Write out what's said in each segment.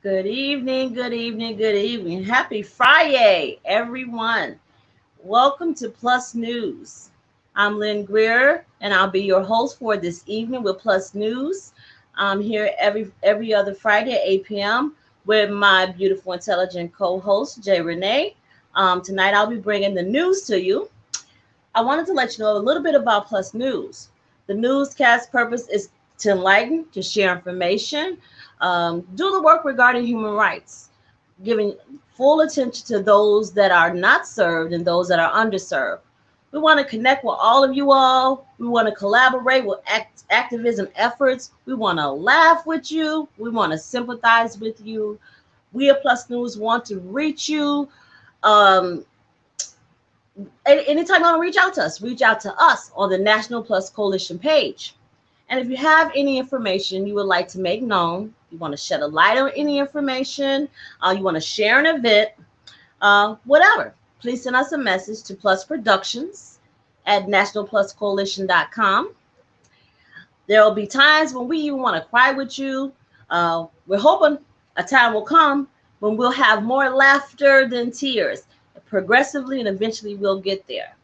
Good evening, good evening, good evening. Happy Friday, everyone. Welcome to Plus News. I'm Lynn Greer, and I'll be your host for this evening with Plus News. I'm here every other Friday at 8 p.m. with my beautiful, intelligent co-host, Jay Renee. Tonight, I'll be bringing the news to you. I wanted to let you know a little bit about Plus News. The newscast purpose is to enlighten, to share information, do the work regarding human rights, giving full attention to those that are not served and those that are underserved. We want to connect with all of you all. We want to collaborate with activism efforts. We want to laugh with you. We want to sympathize with you. We at Plus News want to reach you. Um, Anytime you want to reach out to us on the National Plus Coalition page. And if you have any information you would like to make known, you want to shed a light on any information, you want to share an event, whatever, please send us a message to Plusproductions at nationalpluscoalition.com. There will be times when we even want to cry with you. We're hoping a time will come when we'll have more laughter than tears. Progressively and eventually we'll get there.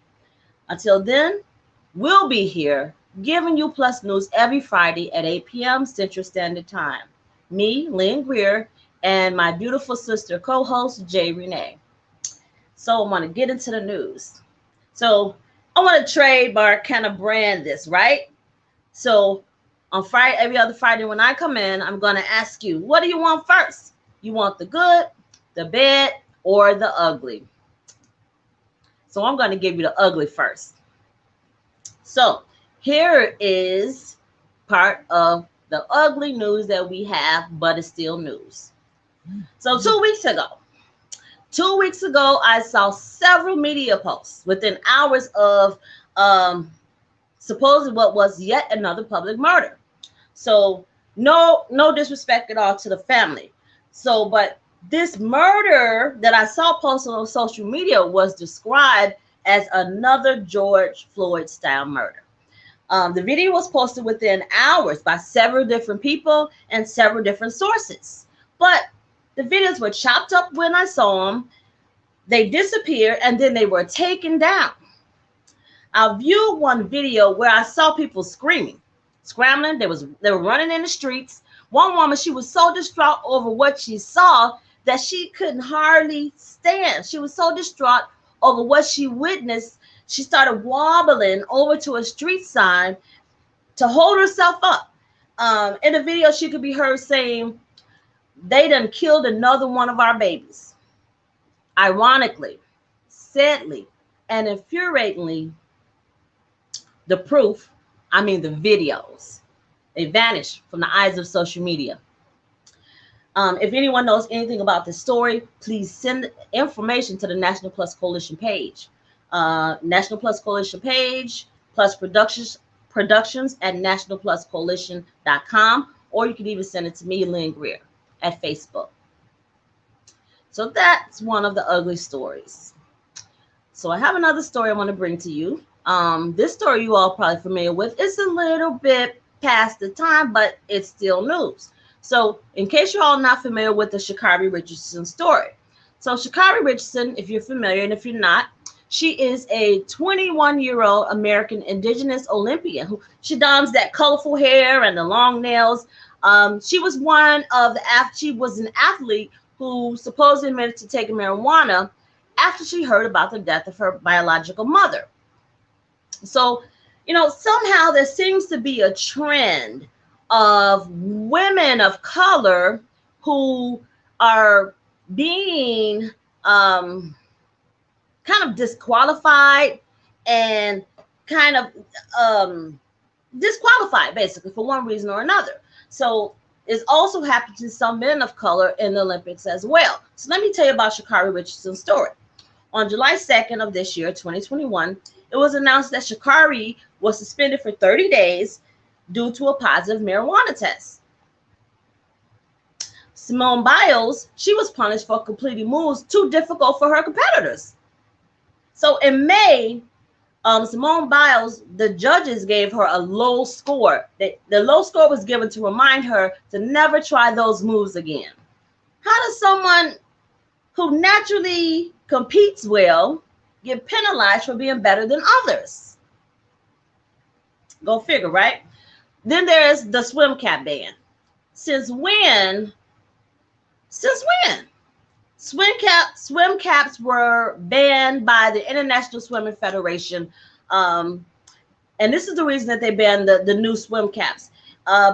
Until then, we'll be here giving you Plus News every Friday at 8 p.m. Central Standard Time. Me, Lynn Greer, and my beautiful sister co-host, Jay Renee. So I want to get into the news. So I want to trademark, kind of brand this, right? So on Friday, every other Friday when I come in, I'm going to ask you, what do you want first? You want the good, the bad, or the ugly? So I'm going to give you the ugly first. So here is part of the ugly news that we have, but it's still news. So 2 weeks ago, I saw several media posts within hours of supposedly what was yet another public murder. So no disrespect at all to the family. So, but this murder that I saw posted on social media was described as another George Floyd style murder. The video was posted within hours by several different people and several different sources. But the videos were chopped up when I saw them. They disappeared and then they were taken down. I viewed one video where I saw people screaming, scrambling. They were running in the streets. One woman, she was so distraught over what she saw that she couldn't hardly stand. She was so distraught over what she witnessed. She started wobbling over to a street sign to hold herself up. In the video, she could be heard saying, "They done killed another one of our babies." Ironically, sadly, and infuriatingly, the videos, they vanished from the eyes of social media. If anyone knows anything about this story, please send information to the National Plus Coalition page. National Plus Coalition page, Plusproductions at nationalpluscoalition.com, or you can even send it to me, Lynn Greer, at Facebook. So that's one of the ugly stories. So I have another story I want to bring to you. This story you all probably familiar with. It's a little bit past the time, but it's still news. So in case you're all not familiar with the Sha'Carri Richardson story. So Sha'Carri Richardson, if you're familiar, and if you're not, she is a 21-year-old American Indigenous Olympian who she dons that colorful hair and the long nails. She was she was an athlete who supposedly admitted to taking marijuana after she heard about the death of her biological mother. So, somehow there seems to be a trend of women of color who are being kind of disqualified and kind of disqualified basically for one reason or another. So it's also happened to some men of color in the Olympics as well. So let me tell you about Sha'Carri Richardson's story. On July 2nd of this year, 2021, it was announced that Sha'Carri was suspended for 30 days due to a positive marijuana test. Simone Biles, she was punished for completing moves too difficult for her competitors. So in May, Simone Biles, the judges gave her a low score. The low score was given to remind her to never try those moves again. How does someone who naturally competes well get penalized for being better than others? Go figure, right? Then there's the swim cap ban. Since when? Since when? Swim caps were banned by the International Swimming Federation. And this is the reason that they banned the new swim caps.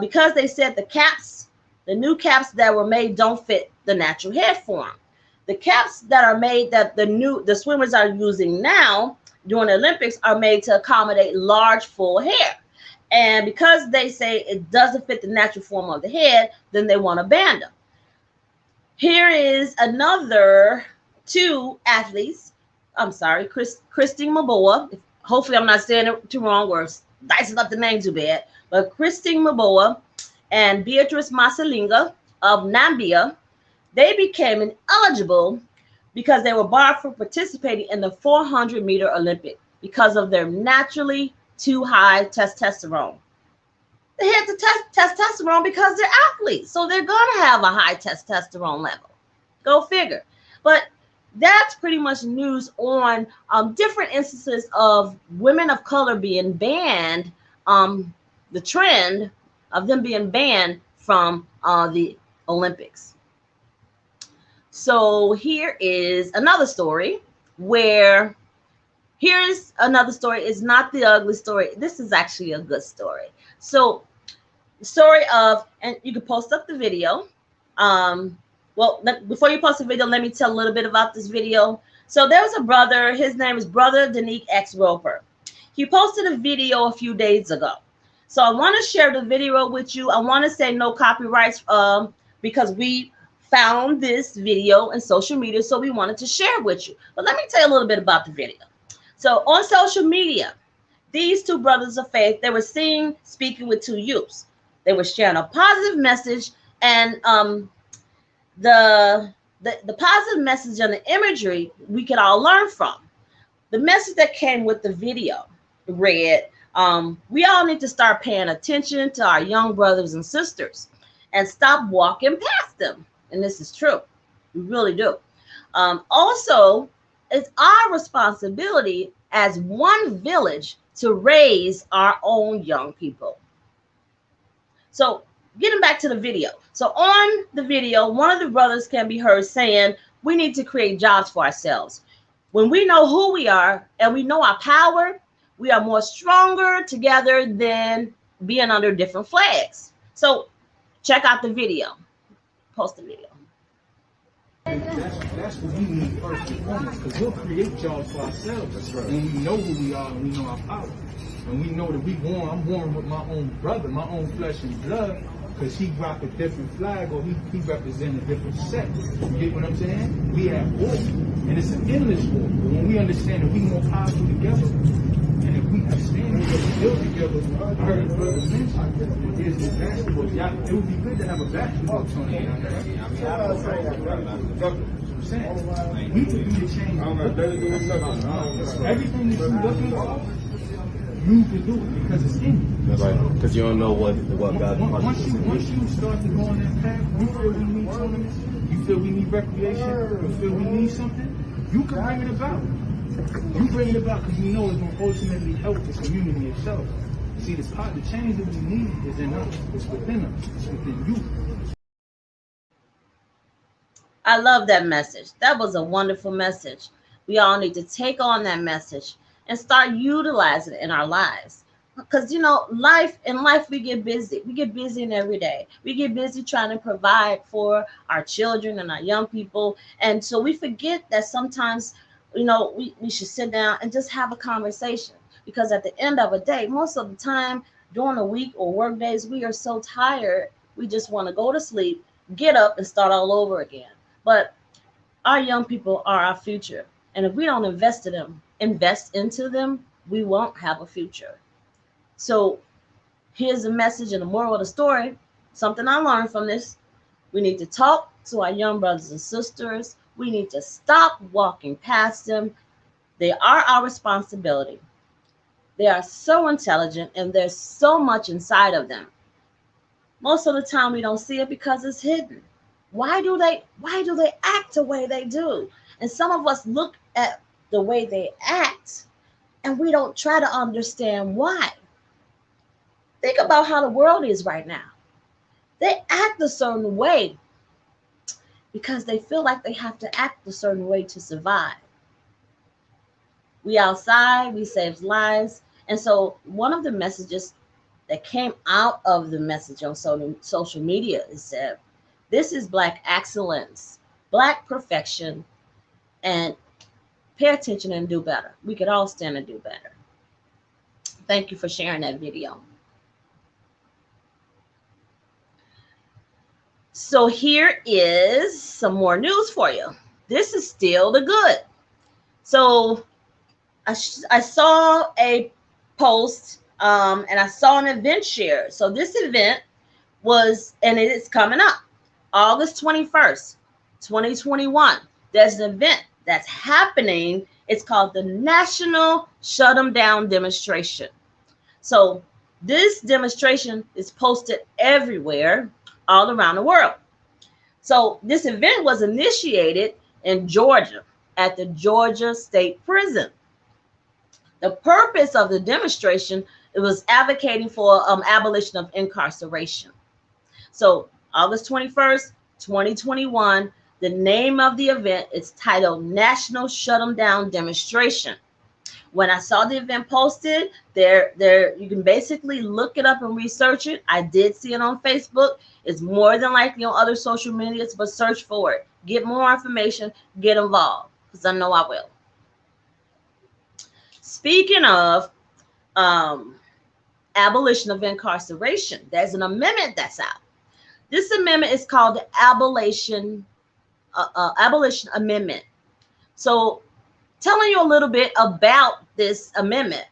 Because they said the new caps that were made don't fit the natural head form. The caps that are made that the swimmers are using now during the Olympics are made to accommodate large full hair. And because they say it doesn't fit the natural form of the head, then they want to ban them. Here is another two athletes. I'm sorry, Christine Maboa. Hopefully I'm not saying it too wrong or dicing up the name too bad. But Christine Maboa and Beatrice Masalinga of Namibia, they became ineligible because they were barred from participating in the 400-meter Olympic because of their naturally too high testosterone. They had to test testosterone because they're athletes, so they're going to have a high testosterone level. Go figure. But that's pretty much news on different instances of women of color being banned, the trend of them being banned from the Olympics. So here is another story where here's another story. It's not the ugly story. This is actually a good story. So the story of, and you can post up the video. Well, before you post the video, let me tell a little bit about this video. So there was a brother. His name is Brother Danique X Roper. He posted a video a few days ago. So I want to share the video with you. I want to say no copyrights because we found this video in social media, so we wanted to share it with you. But let me tell you a little bit about the video. So on social media, these two brothers of faith, they were seen speaking with two youths. They were sharing a positive message, and the positive message and the imagery we could all learn from. The message that came with the video read, we all need to start paying attention to our young brothers and sisters and stop walking past them. And this is true. We really do. Also, it's our responsibility as one village to raise our own young people. So getting back to the video. So on the video, one of the brothers can be heard saying, we need to create jobs for ourselves. When we know who we are and we know our power, we are more stronger together than being under different flags. So check out the video. Post the video. That's what we need first and foremost, because we'll create jobs for ourselves. That's right. When we know who we are and we know our power. And we know that I'm born with my own brother, my own flesh and blood, because he rock a different flag or he represent a different set. You get what I'm saying? We have war, and it's an endless war. But when we understand that we more powerful together, and if we stand together, build together, I heard the brother mention, there's this basketball. It would be good to have a basketball tournament out there. We could be the change. Everything that you're looking for, you can do it because it's in you. That's right. Because you don't know what God wants. Once you start to go on that path, you feel we need tournaments, you feel we need recreation, you feel we need something, you can bring it about. You bring it about because you know it's going to ultimately help the community itself. See, the change that we need is in us. It's within us. It's within you. I love that message. That was a wonderful message. We all need to take on that message and start utilizing it in our lives. Because, you know, in life, we get busy. We get busy in every day. We get busy trying to provide for our children and our young people. And so we forget that sometimes, you know, we should sit down and just have a conversation. Because at the end of a day, most of the time during the week or work days, we are so tired. We just want to go to sleep, get up and start all over again. But our young people are our future. And if we don't invest into them, we won't have a future. So here's the message and the moral of the story. Something I learned from this. We need to talk to our young brothers and sisters. We need to stop walking past them. They are our responsibility. They are so intelligent and there's so much inside of them. Most of the time we don't see it because it's hidden. Why do they act the way they do? And some of us look at the way they act and we don't try to understand why. Think about how the world is right now. They act a certain way because they feel like they have to act a certain way to survive. We outside, we save lives. And so one of the messages that came out of the message on social media is that this is Black excellence, Black perfection, and pay attention and do better. We could all stand and do better. Thank you for sharing that video. So here is some more news for you. This is still the good. So I saw a post and I saw an event share. So this event was, and it is coming up August 21st, 2021. There's an event that's happening. It's called the National Shut 'em Down Demonstration. So this demonstration is posted everywhere, all around the world. So this event was initiated in Georgia at the Georgia State Prison. The purpose of the demonstration, it was advocating for abolition of incarceration. So August 21st, 2021, the name of the event is titled National Shut 'em Down Demonstration. When I saw the event posted, there you can basically look it up and research it. I did see it on Facebook. It's more than likely on other social medias, but search for it. Get more information, get involved, because I know I will. Speaking of abolition of incarceration, there's an amendment that's out. This amendment is called the Abolition Amendment. So telling you a little bit about this amendment.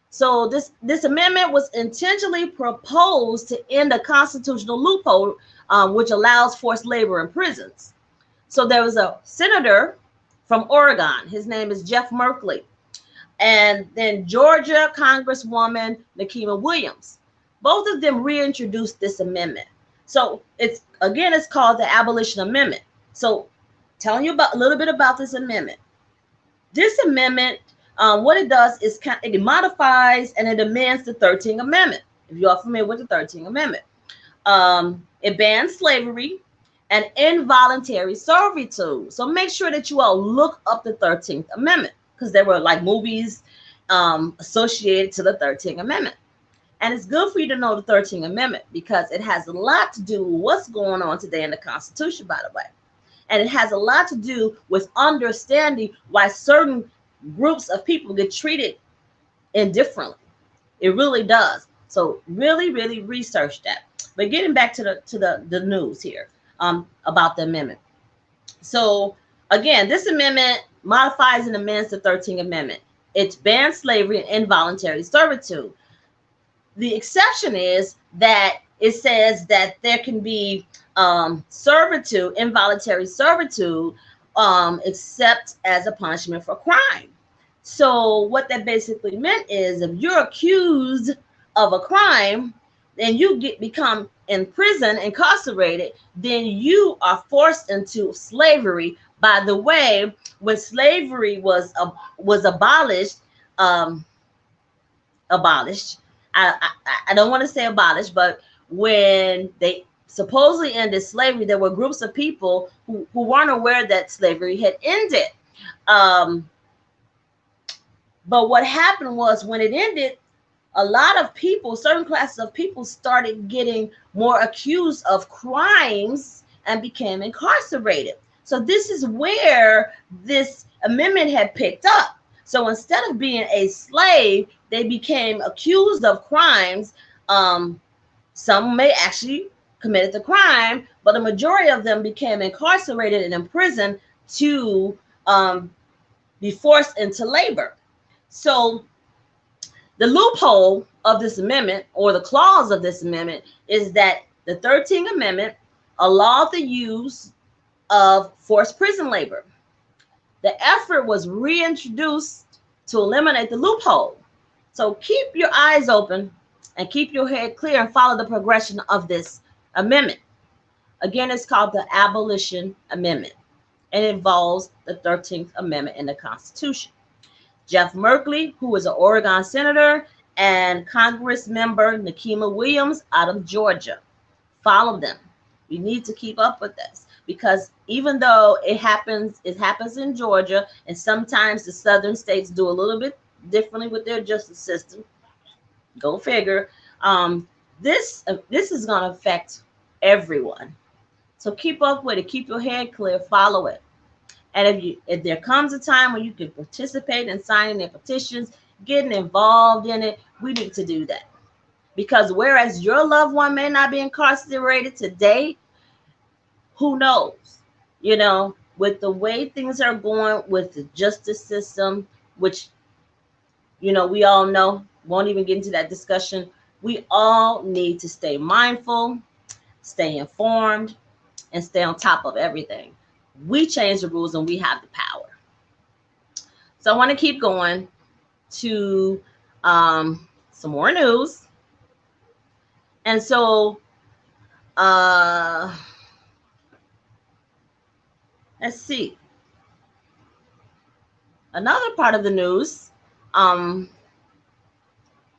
So this amendment was intentionally proposed to end a constitutional loophole which allows forced labor in prisons. So there was a senator from Oregon. His name is Jeff Merkley. And then Georgia Congresswoman Nikema Williams. Both of them reintroduced this amendment. So it's called the Abolition Amendment. So telling you about a little bit about this amendment. This amendment, what it does is it modifies and it amends the 13th Amendment. If you are familiar with the 13th Amendment, it bans slavery and involuntary servitude. So make sure that you all look up the 13th Amendment, because there were like movies associated to the 13th Amendment. And it's good for you to know the 13th Amendment because it has a lot to do with what's going on today in the Constitution, by the way. And it has a lot to do with understanding why certain groups of people get treated indifferently. It really does. So really, really research that. But getting back to the news here about the amendment. So again, this amendment modifies and amends the 13th Amendment. It bans slavery and involuntary servitude. The exception is that it says that there can be servitude, involuntary servitude, except as a punishment for crime. So what that basically meant is if you're accused of a crime and you become in prison, incarcerated, then you are forced into slavery. By the way, when slavery was abolished, I don't want to say abolished, but when they supposedly ended slavery, there were groups of people who weren't aware that slavery had ended. But what happened was when it ended, a lot of people, certain classes of people started getting more accused of crimes and became incarcerated. So this is where this amendment had picked up. So instead of being a slave, they became accused of crimes. Some may actually committed the crime, but the majority of them became incarcerated and imprisoned to be forced into labor. So the loophole of this amendment, or the clause of this amendment, is that the 13th Amendment allowed the use of forced prison labor. The effort was reintroduced to eliminate the loophole. So keep your eyes open and keep your head clear and follow the progression of this amendment. Again, it's called the Abolition Amendment, and it involves the 13th Amendment in the Constitution. Jeff Merkley, who is an Oregon senator, and Congress member Nikema Williams out of Georgia. Follow them. We need to keep up with this, because even though it happens in Georgia, and sometimes the southern states do a little bit differently with their justice system. Go figure. This is going to affect everyone. So keep up with it. Keep your head clear. Follow it. And if there comes a time when you can participate in signing their petitions, getting involved in it, we need to do that. Because whereas your loved one may not be incarcerated today, who knows? You know, with the way things are going with the justice system, which, you know, we all know, won't even get into that discussion. We all need to stay mindful, stay informed, and stay on top of everything. We change the rules and we have the power. So I want to keep going to some more news. And so let's see. Another part of the news I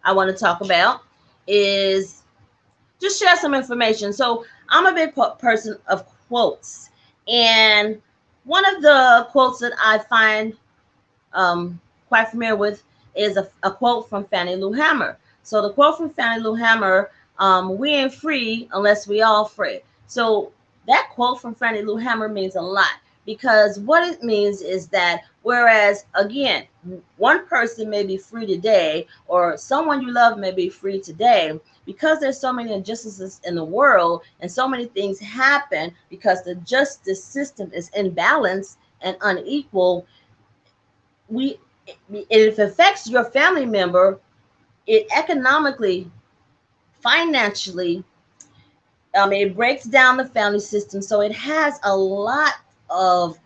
want to talk about is just share some information. So I'm a big person of quotes. And one of the quotes that I find quite familiar with is a quote from Fannie Lou Hamer. So the quote from Fannie Lou Hamer, we ain't free unless we all free. So that quote from Fannie Lou Hamer means a lot, because what it means is that whereas, again, one person may be free today, or someone you love may be free today, because there's so many injustices in the world and so many things happen because the justice system is imbalanced and unequal, if it affects your family member, it economically, financially, it breaks down the family system. So it has a lot of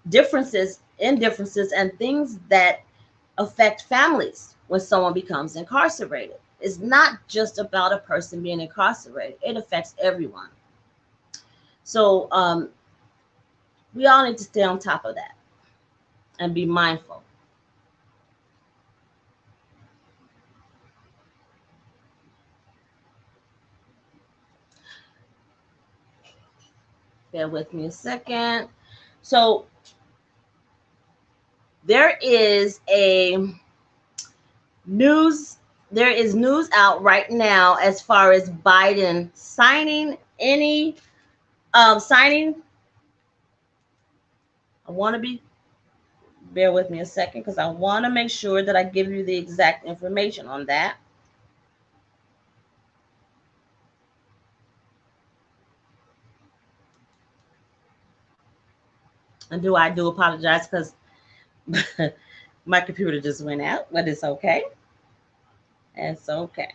differences and things that affect families when someone becomes incarcerated. It's not just about a person being incarcerated. It affects everyone. So we all need to stay on top of that and be mindful. Bear with me a second. So there is news out right now as far as Biden signing any signing. Bear with me a second, because I want to make sure that I give you the exact information on that. And I do apologize, because my computer just went out, but it's okay. It's okay.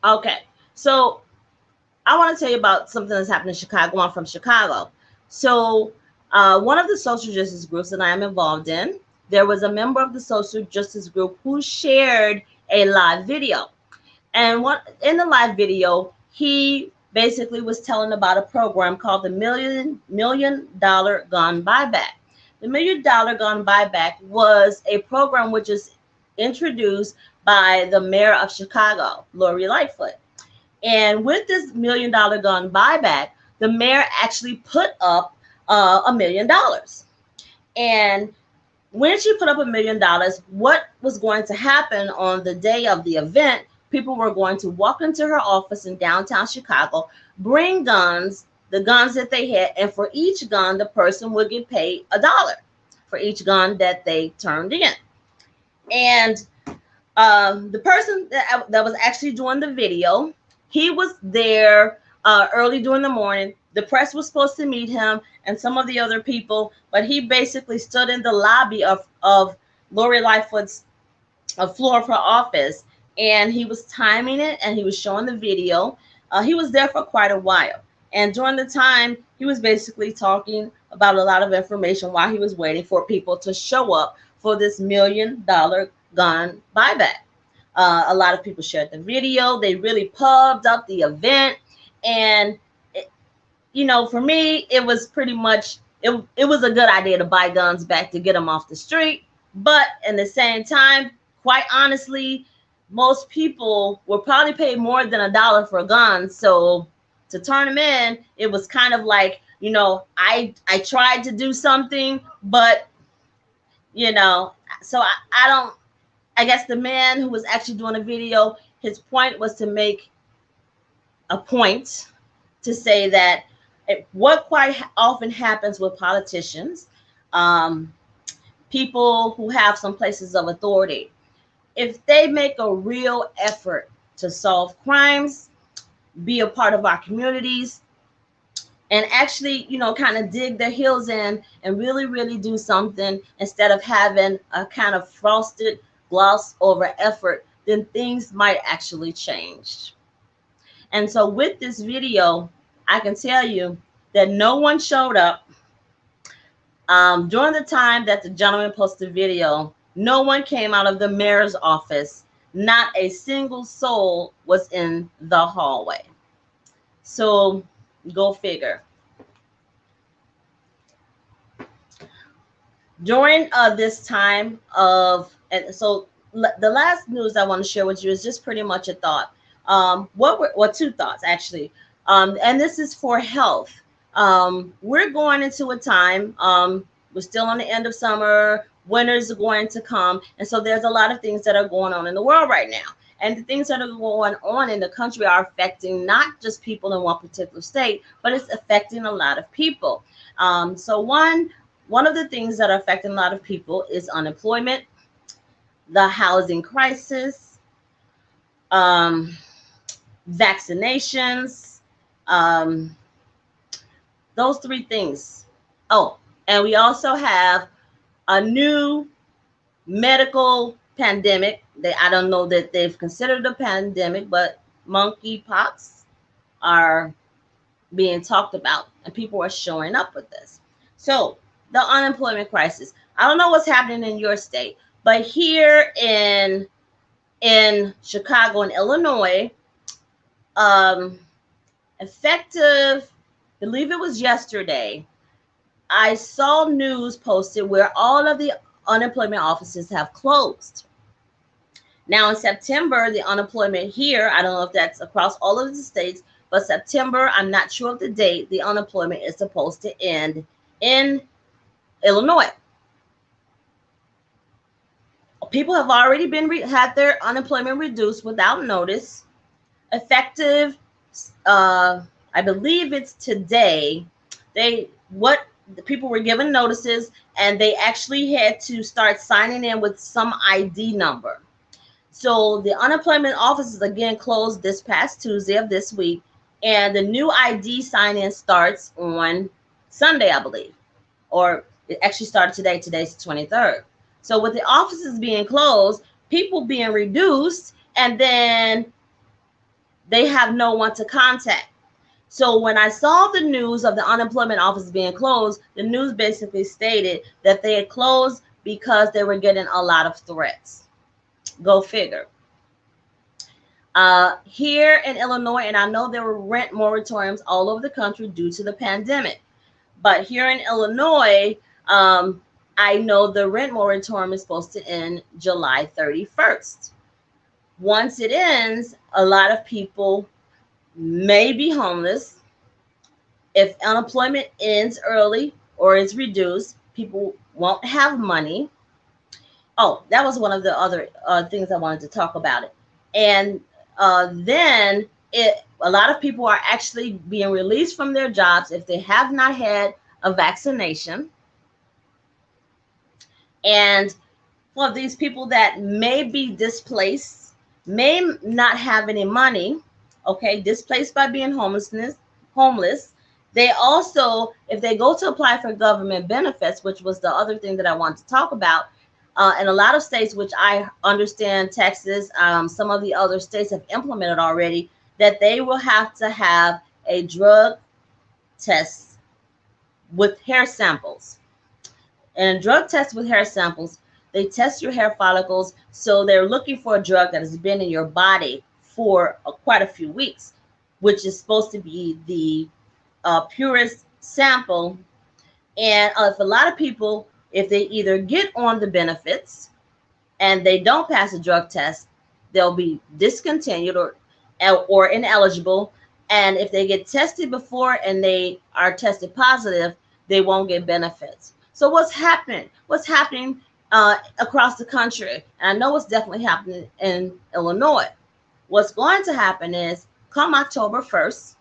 Okay, so I want to tell you about something that's happened in Chicago. I'm from Chicago. So one of the social justice groups that I am involved in, there was a member of the social justice group who shared a live video. And in the live video, he basically was telling about a program called the $1 million Gun Buyback. The $1 million Gun Buyback was a program which is introduced by the mayor of Chicago, Lori Lightfoot. And with this $1 million gun buyback, the mayor actually put up $1 million. And when she put up $1 million, what was going to happen on the day of the event, people were going to walk into her office in downtown Chicago, bring guns, the guns that they had, and for each gun, the person would get paid $1 for each gun that they turned in. And the person that was actually doing the video, he was there early during the morning. The press was supposed to meet him and some of the other people, but he basically stood in the lobby of Lori Lightfoot's floor of her office, and he was timing it and he was showing the video. He was there for quite a while. And during the time, he was basically talking about a lot of information while he was waiting for people to show up for this $1 million gun buyback. A lot of people shared the video. They really pubbed up the event. And, you know, for me, it was pretty much, it was a good idea to buy guns back to get them off the street. But at the same time, quite honestly, most people will probably pay more than $1 for a gun. So to turn them in, it was kind of like, you know, I tried to do something, but, you know, so I guess the man who was actually doing a video, his point was to make a point to say that what quite often happens with politicians, people who have some places of authority, if they make a real effort to solve crimes, be a part of our communities, and actually, you know, kind of dig their heels in and really do something instead of having a kind of frosted gloss over effort, then things might actually change. And so with this video, I can tell you that no one showed up during the time that the gentleman posted the video. No one came out of the mayor's office. Not a single soul was in the hallway. So go figure. During this time of, and so the last news I want to share with you is just pretty much a thought. Two thoughts actually, and this is for health. We're going into a time, we're still on the end of summer, winter's going to come, and so there's a lot of things that are going on in the world right now. And the things that are going on in the country are affecting not just people in one particular state, but it's affecting a lot of people. So one of the things that are affecting a lot of people is unemployment, the housing crisis, vaccinations, those three things. Oh, and we also have a new medical pandemic. I don't know that they've considered a pandemic, but monkeypox are being talked about, and people are showing up with this. So the unemployment crisis. I don't know what's happening in your state, but here in Chicago and Illinois, effective, I believe it was yesterday, I saw news posted where all of the unemployment offices have closed. Now in September, the unemployment here, I don't know if that's across all of the states, but September, I'm not sure of the date, the unemployment is supposed to end in Illinois. People have already had their unemployment reduced without notice. Effective, I believe it's today. The people were given notices, and they actually had to start signing in with some ID number. So the unemployment offices again closed this past Tuesday of this week, and the new ID sign-in starts on Sunday, I believe, or it actually started today. Today's the 23rd. So with the offices being closed, people being reduced, and then they have no one to contact. So when I saw the news of the unemployment office being closed, the news basically stated that they had closed because they were getting a lot of threats. Go figure. Here in Illinois, and I know there were rent moratoriums all over the country due to the pandemic, but here in Illinois, I know the rent moratorium is supposed to end July 31st. Once it ends, a lot of people may be homeless. If unemployment ends early or is reduced, people won't have money. Oh, that was one of the other things I wanted to talk about it. And then a lot of people are actually being released from their jobs if they have not had a vaccination. And for these people that may be displaced, may not have any money, okay, displaced by being homeless, they also, if they go to apply for government benefits, which was the other thing that I wanted to talk about, in a lot of states, which I understand Texas, some of the other states have implemented already, that they will have to have a drug tests with hair samples. And a drug test with hair samples, they test your hair follicles. So they're looking for a drug that has been in your body for quite a few weeks, which is supposed to be the purest sample. And if a lot of people, if they either get on the benefits and they don't pass a drug test, they'll be discontinued or ineligible. And if they get tested before and they are tested positive, they won't get benefits. So what's happening? What's happening across the country? And I know it's definitely happening in Illinois. What's going to happen is come October 1st,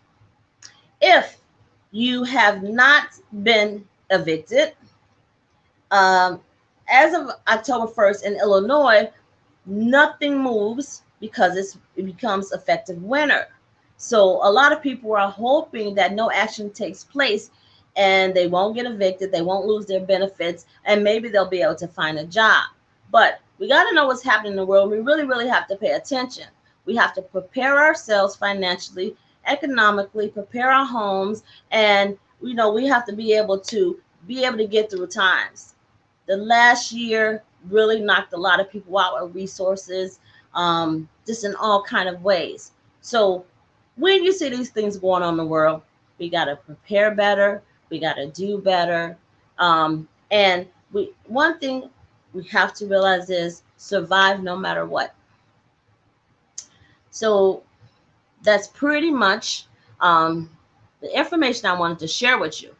if you have not been evicted, as of October 1st in Illinois, nothing moves because it becomes effective winter. So a lot of people are hoping that no action takes place and they won't get evicted, they won't lose their benefits, and maybe they'll be able to find a job. But we got to know what's happening in the world. We really, really have to pay attention. We have to prepare ourselves financially, economically, prepare our homes, and we have to be able to get through times. The last year really knocked a lot of people out with resources, just in all kind of ways. So when you see these things going on in the world, we got to prepare better. We got to do better. And one thing we have to realize is survive no matter what. So that's pretty much the information I wanted to share with you.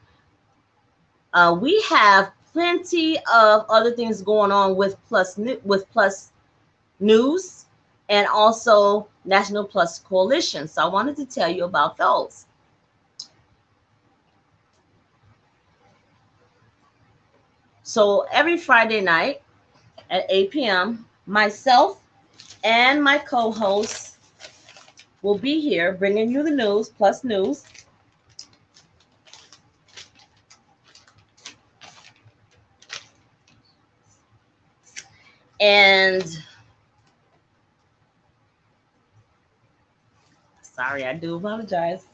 We have plenty of other things going on with Plus News and also National Plus Coalition. So I wanted to tell you about those. So every Friday night at 8 p.m., myself and my co-hosts will be here bringing you the news, Plus News. And sorry, I do apologize.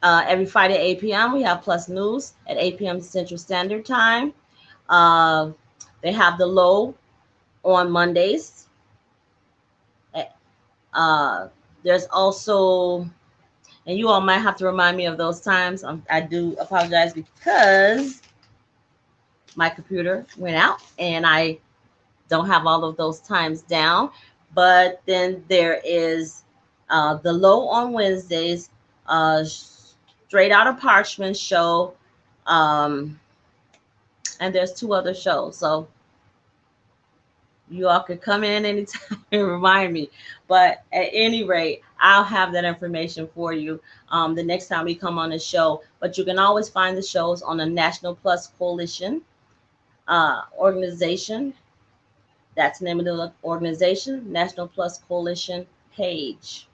Every Friday at 8 p.m. we have Plus News at 8 p.m. Central Standard Time. They have the low on Mondays. There's also, and you all might have to remind me of those times. I do apologize because my computer went out and I don't have all of those times down. But then there is the low on Wednesdays, Straight Out of Parchment show, and there's 2 other shows. So you all could come in anytime and remind me. But at any rate, I'll have that information for you the next time we come on the show. But you can always find the shows on the National Plus Coalition organization. That's the name of the organization, National Plus Coalition page.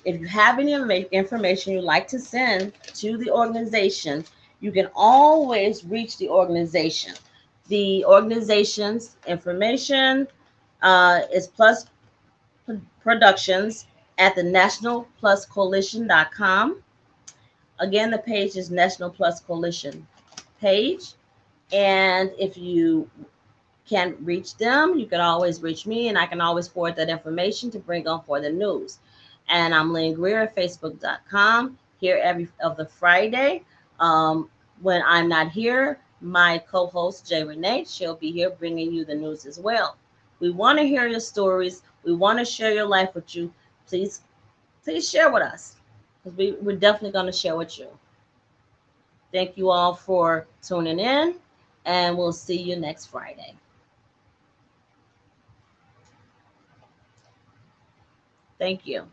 If you have any information you'd like to send to the organization, you can always reach the organization. The organization's information is Plusproductions at thenationalpluscoalition.com. Again, the page is National Plus Coalition page. And if you can't reach them, you can always reach me, and I can always forward that information to bring on for the news. And I'm Lynn Greer at Facebook.com, here every other Friday. When I'm not here, my co-host, Jay Renee, she'll be here bringing you the news as well. We want to hear your stories. We want to share your life with you. Please share with us, because we're definitely going to share with you. Thank you all for tuning in, and we'll see you next Friday. Thank you.